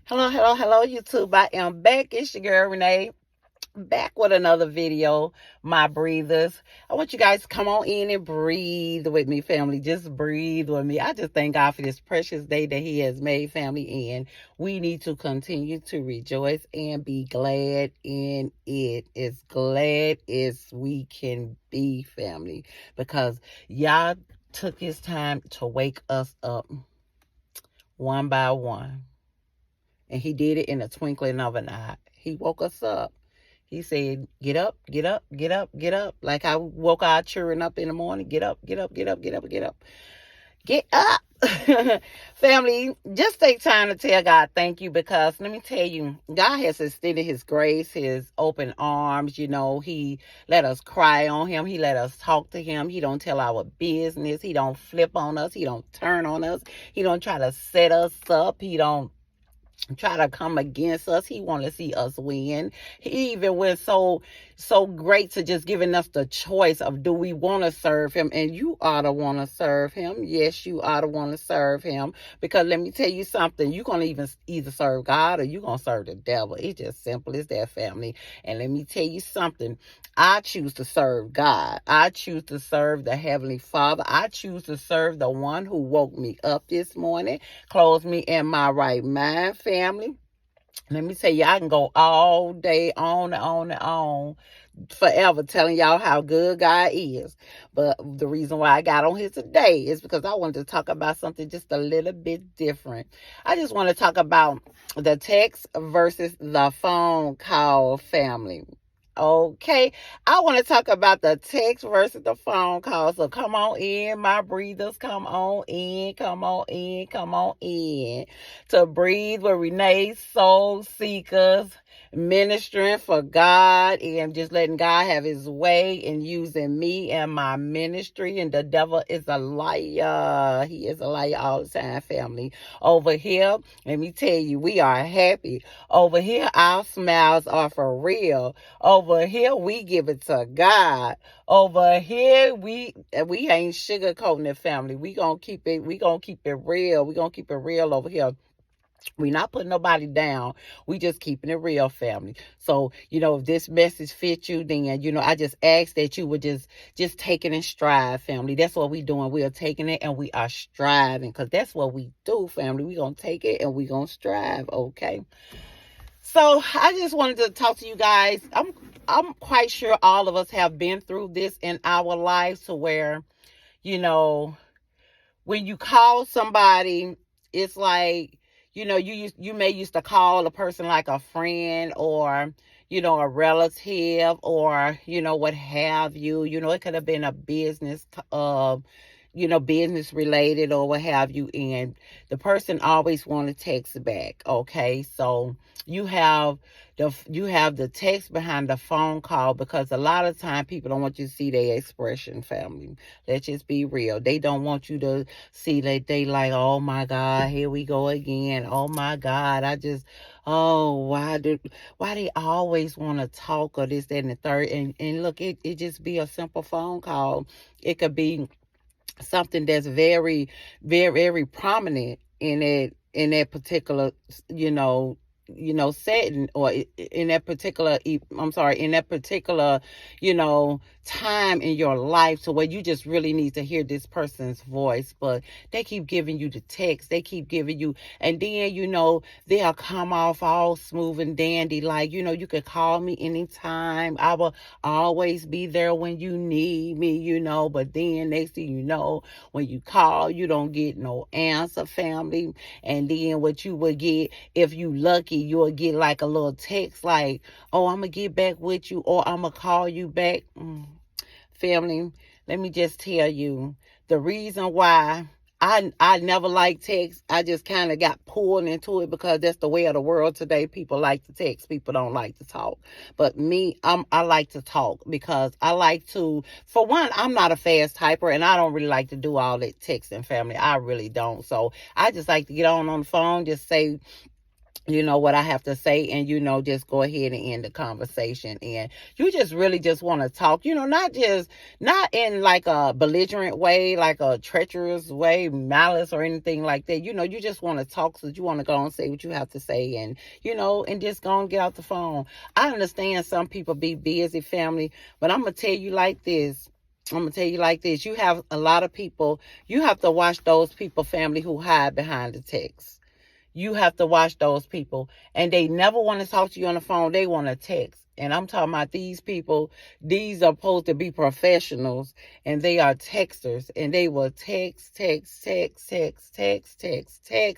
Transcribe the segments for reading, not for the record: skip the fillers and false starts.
Hello, hello, hello, YouTube. I am back. It's your girl, Renee, back with another video, my breathers. I want you guys to come on in and breathe with me, family. Just breathe with me. I just thank God for this precious day that He has made, family, and we need to continue to rejoice and be glad in it. As glad as we can be, family, because y'all took His time to wake us up one by one. And He did it in a twinkling of an eye. He woke us up. He said, get up, get up, get up, get up. Like I woke our children up in the morning. Get up, get up, get up, get up, get up. Get up. Family, just take time to tell God thank you, because let me tell you, God has extended His grace, His open arms. He let us cry on Him. He let us talk to Him. He don't tell our business. He don't flip on us. He don't turn on us. He don't try to set us up. He don't try to come against us. He want to see us win. He even went so great to just giving us the choice of, do we want to serve Him? And you ought to want to serve Him. Yes, you ought to want to serve Him, because let me tell you something, you're going to even either serve God or you're going to serve the devil. It's just simple as that, family. And let me tell you something, I choose to serve God. I choose to serve the Heavenly Father. I choose to serve the one who woke me up this morning, clothed me in my right mind, family. Let me tell you, I can go all day on and on and on forever telling y'all how good God is. But the reason why I got on here today is because I wanted to talk about something just a little bit different. I just want to talk about the text versus the phone call, family. Okay, I want to talk about the text versus the phone call. So come on in, my breathers. Come on in, come on in, come on in to breathe with Renee, Soul Seekers, ministering for God and just letting God have His way and using me and my ministry. And the devil is a liar. He is a liar all the time, family. Over here, let me tell you, we are happy. Over here, our smiles are for real. Over here, we give it to God. Over here, we ain't sugarcoating it, family. We gonna keep it real. We gonna keep it real over here. We not putting nobody down. We just keeping it real, family. So, if this message fits you, then, I just ask that you would just take it and strive, family. That's what we doing. We are taking it and we are striving, because that's what we do, family. We gonna take it and we gonna strive, okay? So I just wanted to talk to you guys. I'm quite sure all of us have been through this in our lives, to where, when you call somebody, it's like, you may used to call a person like a friend, or, a relative, or, what have you. It could have been a business, business related or what have you. And the person always want to text back. Okay. So you have the text behind the phone call, because a lot of time people don't want you to see their expression, family. Let's just be real. They don't want you to see that they like, oh my God, here we go again. Oh my God, why they always want to talk, or this, that, and the third. And look, it just be a simple phone call. It could be something that's very, very, very prominent in that particular, setting, or in that particular, in that particular, time in your life, to where you just really need to hear this person's voice. But they keep giving you the text, they keep giving you, and then, they'll come off all smooth and dandy, like, you could call me anytime, I will always be there when you need me, but then next thing you know, when you call, you don't get no answer, family. And then what you would get, if you lucky, you'll get like a little text like, oh, I'm gonna get back with you, or I'm gonna call you back. Family, let me just tell you, the reason why I never liked text, I just kind of got pulled into it, because that's the way of the world today. People like to text, people don't like to talk. But me, I like to talk, because I like to, for one, I'm not a fast typer, and I don't really like to do all that texting, family. I really don't. So I just like to get on the phone, just say, what I have to say, and just go ahead and end the conversation. And you just really just want to talk, not in like a belligerent way, like a treacherous way, malice or anything like that. You just want to talk, so you want to go and say what you have to say, and and just go and get off the phone. I understand some people be busy, family, but I'm gonna tell you like this. You have a lot of people. You have to watch those people, family, who hide behind the text. You have to watch those people, and they never want to talk to you on the phone. They want to text. And I'm talking about these people. These are supposed to be professionals, and they are texters, and they will text,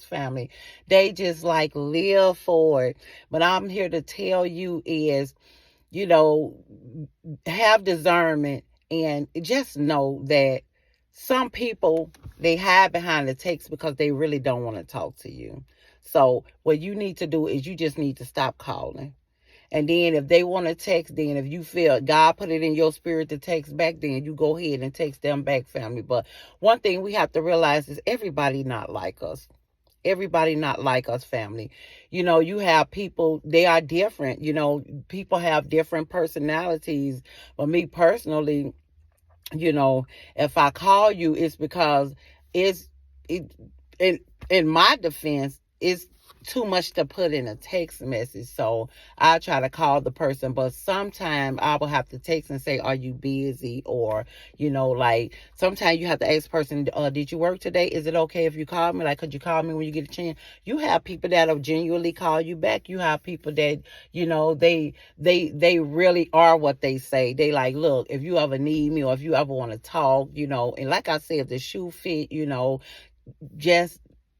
family. They just like live for it. But I'm here to tell you is, have discernment, and just know that some people, they hide behind the text because they really don't want to talk to you. So what you need to do is you just need to stop calling. And then if they want to text, then if you feel God put it in your spirit to text back, then you go ahead and text them back, family. But one thing we have to realize is everybody not like us. Everybody not like us, family. You have people, they are different. People have different personalities. But me personally, if I call you, it's because it's it in my defense, it's too much to put in a text message. So I try to call the person, but sometimes I will have to text and say, are you busy? Or, like sometimes you have to ask the person, did you work today? Is it okay if you call me? Like, could you call me when you get a chance? You have people that'll genuinely call you back. You have people that, they really are what they say. They like, look, if you ever need me, or if you ever want to talk, and like I said, if the shoe fit,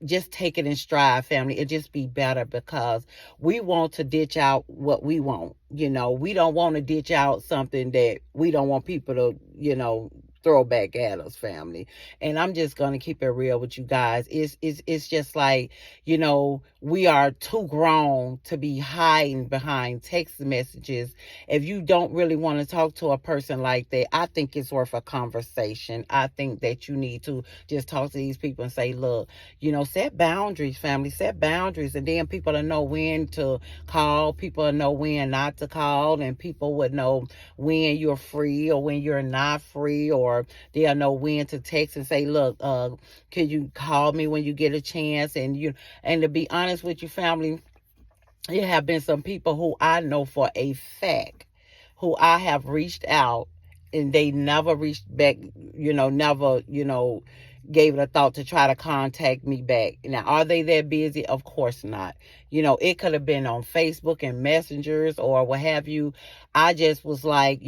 just take it in stride, family. It just be better, because we want to ditch out what we want. We don't want to ditch out something that we don't want people to, throw back at us, family. And I'm just gonna keep it real with you guys. It's just like, we are too grown to be hiding behind text messages. If you don't really want to talk to a person like that, I think it's worth a conversation. I think that you need to just talk to these people and say, look, set boundaries, family. Set boundaries, and then people will know when to call. People will know when not to call, and people would know when you're free or when you're not free, or they'll know when to text and say, look, could you call me when you get a chance? And to be honest with you, family, there have been some people who I know for a fact, who I have reached out, and they never reached back, never, gave it a thought to try to contact me back. Now, are they that busy? Of course not. It could have been on Facebook and messengers or what have you. I just was like,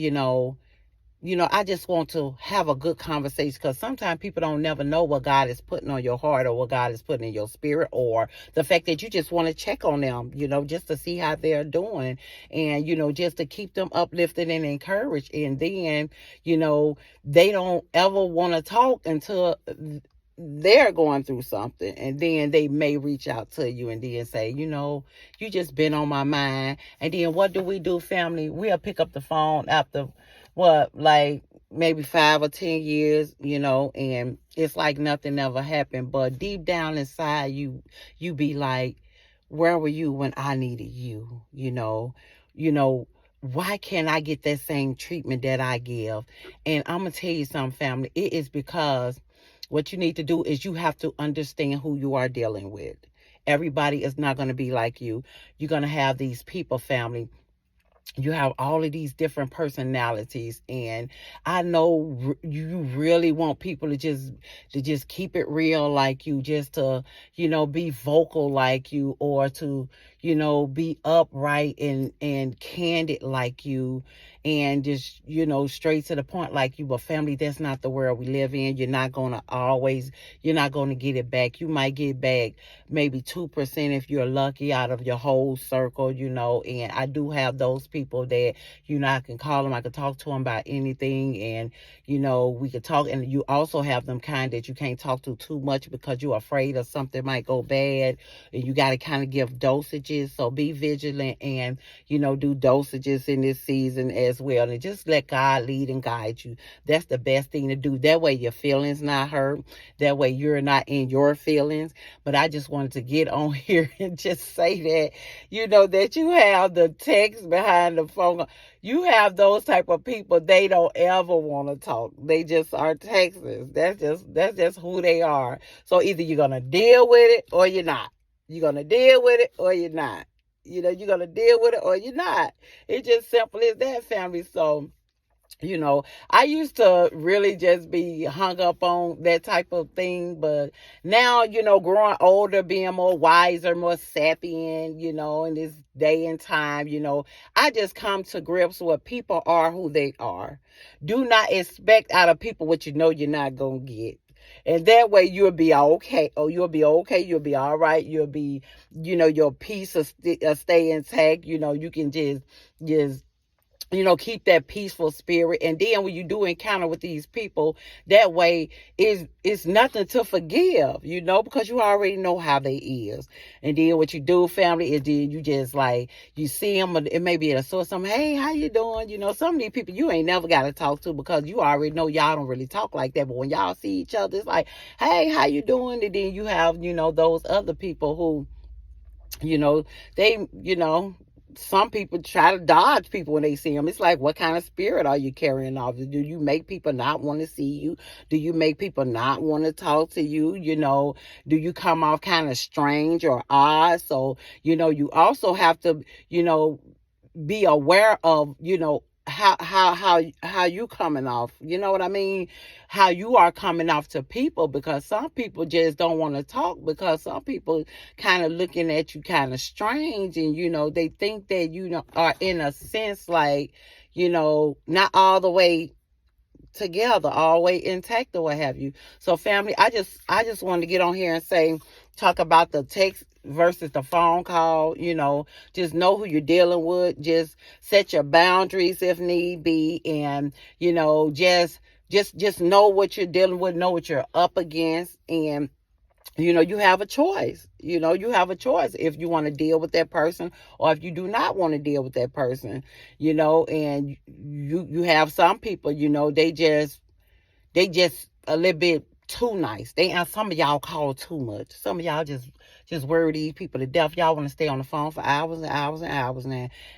I just want to have a good conversation, because sometimes people don't never know what God is putting on your heart, or what God is putting in your spirit, or the fact that you just want to check on them, just to see how they're doing, and, just to keep them uplifted and encouraged. And then, they don't ever want to talk until they're going through something, and then they may reach out to you and then say, you just been on my mind. And then what do, family? We'll pick up the phone after like maybe 5 or 10 years, and it's like nothing ever happened. But deep down inside, you be like, where were you when I needed you? Why can't I get that same treatment that I give? And I'm gonna tell you something, family. It is because what you need to do is you have to understand who you are dealing with. Everybody is not going to be like you. You're going to have these people, family. You have all of these different personalities, and I know you really want people to just keep it real like you, just to be vocal like you, or to be upright and candid like you, and just straight to the point like you. But family, that's not the world we live in. You're not going to get it back. You might get back maybe 2% if you're lucky out of your whole circle, and I do have those people that, I can call them, I can talk to them about anything, and, we could talk. And you also have them kind that you can't talk to too much because you're afraid of something might go bad, and you got to kind of give dosage. dosages. So be vigilant and, do dosages in this season as well. And just let God lead and guide you. That's the best thing to do. That way your feelings not hurt. That way you're not in your feelings. But I just wanted to get on here and just say that, that you have the text behind the phone. You have those type of people, they don't ever want to talk. They just are texters. That's just who they are. So either you're gonna deal with it or you're not. You're gonna deal with it or you're not. You're gonna deal with it or you're not. It's just simple as that, family. So I used to really just be hung up on that type of thing. But now, growing older, being more wiser, more sapient, in this day and time, I just come to grips with people are who they are. Do not expect out of people what you're not going to get. And that way you'll be okay. Oh, you'll be okay. You'll be all right. You'll be, your peace will stay intact. You can just keep that peaceful spirit. And then when you do encounter with these people, that way it's nothing to forgive, because you already know how they is. And then what you do, family, is then you just like, you see them, it may be at a source, something, hey, how you doing? Some of these people you ain't never got to talk to because you already know y'all don't really talk like that. But when y'all see each other, it's like, hey, how you doing? And then you have, those other people who, they, some people try to dodge people when they see them. It's like, what kind of spirit are you carrying off? Do you make people not want to see you? Do you make people not want to talk to you? Do you come off kind of strange or odd? So, you also have to, be aware of, how you coming off, you know what I mean? How you are coming off to people, because some people just don't want to talk, because some people kind of looking at you kind of strange, and they think that are in a sense like, not all the way together, all the way intact or what have you. So family, I just wanted to get on here and talk about the text versus the phone call. Just know who you're dealing with. Just set your boundaries if need be, and just know what you're dealing with, know what you're up against, and you have a choice. You have a choice if you want to deal with that person or if you do not want to deal with that person. And you have some people, they just a little bit too nice. Some of y'all call too much. Some of y'all just worry these people to death. Y'all want to stay on the phone for hours and hours and hours.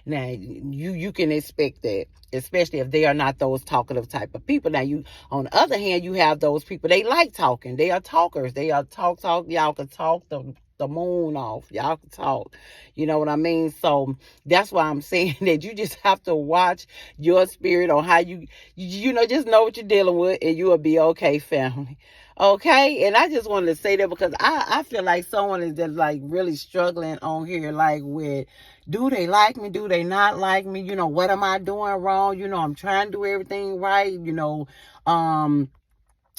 Now you can expect that, especially if they are not those talkative type of people. Now on the other hand, you have those people, they like talking. They are talkers. They are talk. Y'all can talk the moon off. Y'all can talk. You know what I mean? So that's why I'm saying that you just have to watch your spirit on how you just know what you're dealing with, and you will be okay, family. Okay, and I just wanted to say that because I feel like someone is just like really struggling on here, like with, do they like me? Do they not like me? What am I doing wrong? I'm trying to do everything right.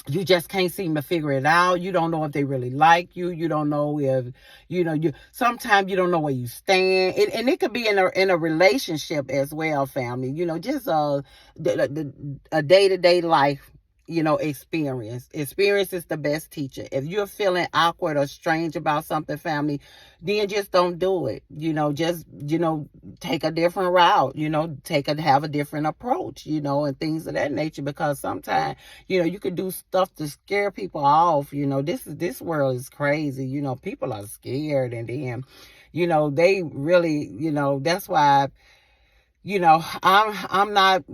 You just can't seem to figure it out. You don't know if they really like you. You don't know if, you sometimes you don't know where you stand. And it could be in a relationship as well, family. Just a day-to-day life, experience. Experience is the best teacher. If you're feeling awkward or strange about something, family, then just don't do it. Just, take a different route, have a different approach, and things of that nature, because sometimes, you could do stuff to scare people off. This world is crazy. People are scared, and then, they really, that's why I'm not,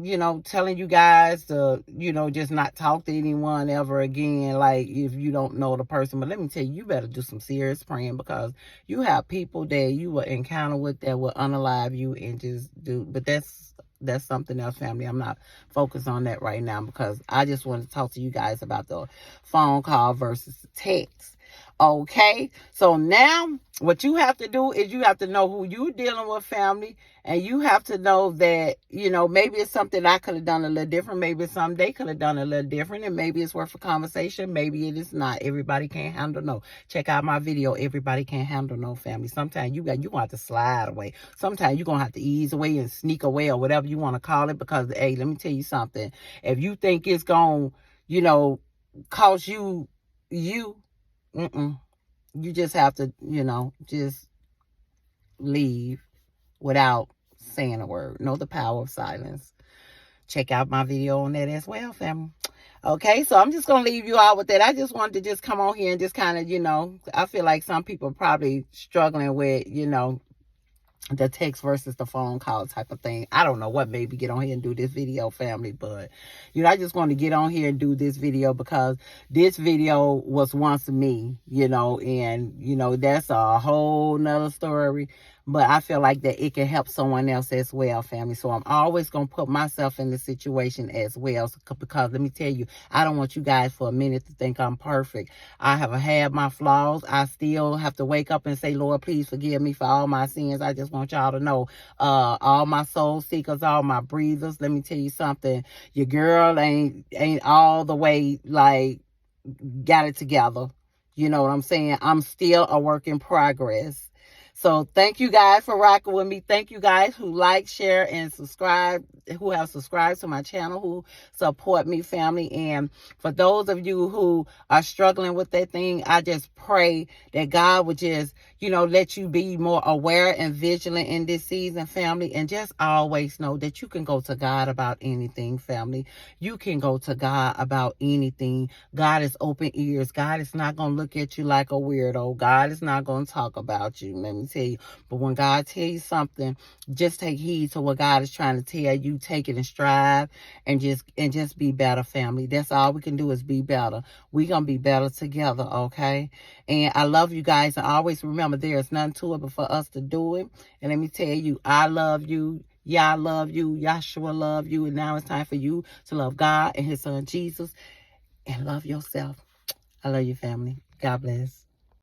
telling you guys to, just not talk to anyone ever again, like if you don't know the person. But let me tell you, you better do some serious praying, because you have people that you will encounter with that will unalive you and just do. But that's something else, family. I'm not focused on that right now, because I just want to talk to you guys about the phone call versus the text. Okay, so now what you have to do is you have to know who you're dealing with, family, and you have to know that, maybe it's something I could have done a little different. Maybe it's something they could have done a little different, and maybe it's worth a conversation. Maybe it is not. Everybody can't handle no. Check out my video. Everybody can't handle no, family. Sometimes you're going to have to slide away. Sometimes you're going to have to ease away and sneak away, or whatever you want to call it, because, hey, let me tell you something. If you think it's going to, cost you, you just have to, just leave without saying a word. Know the power of silence. Check out my video on that as well, family. Okay, so I'm just going to leave you all with that. I just wanted to just come on here and just kind of, I feel like some people are probably struggling with, the text versus the phone call type of thing. I don't know what made me get on here and do this video, family, but I just want to get on here and do this video because this video was once me, and that's a whole nother story. But I feel like that it can help someone else as well, family. So I'm always going to put myself in the situation as well. Because let me tell you, I don't want you guys for a minute to think I'm perfect. I have had my flaws. I still have to wake up and say, Lord, please forgive me for all my sins. I just want y'all to know, all my soul seekers, all my breathers, let me tell you something. Your girl ain't all the way, like, got it together. You know what I'm saying? I'm still a work in progress. So thank you guys for rocking with me. Thank you guys who like, share, and subscribe, who have subscribed to my channel, who support me, family. And for those of you who are struggling with that thing, I just pray that God would just, let you be more aware and vigilant in this season, family. And just always know that you can go to God about anything, family. You can go to God about anything. God is open ears. God is not going to look at you like a weirdo. God is not going to talk about you. Let me tell you. But when God tells you something, just take heed to what God is trying to tell you. Take it and strive and just be better, family. That's all we can do is be better. We're going to be better together, okay? And I love you guys. And always remember, there is nothing to it but for us to do it. And let me tell you, I love you. Yah love you. Yahshua love you. And now it's time for you to love God and his son Jesus and love yourself. I love you, family. God bless.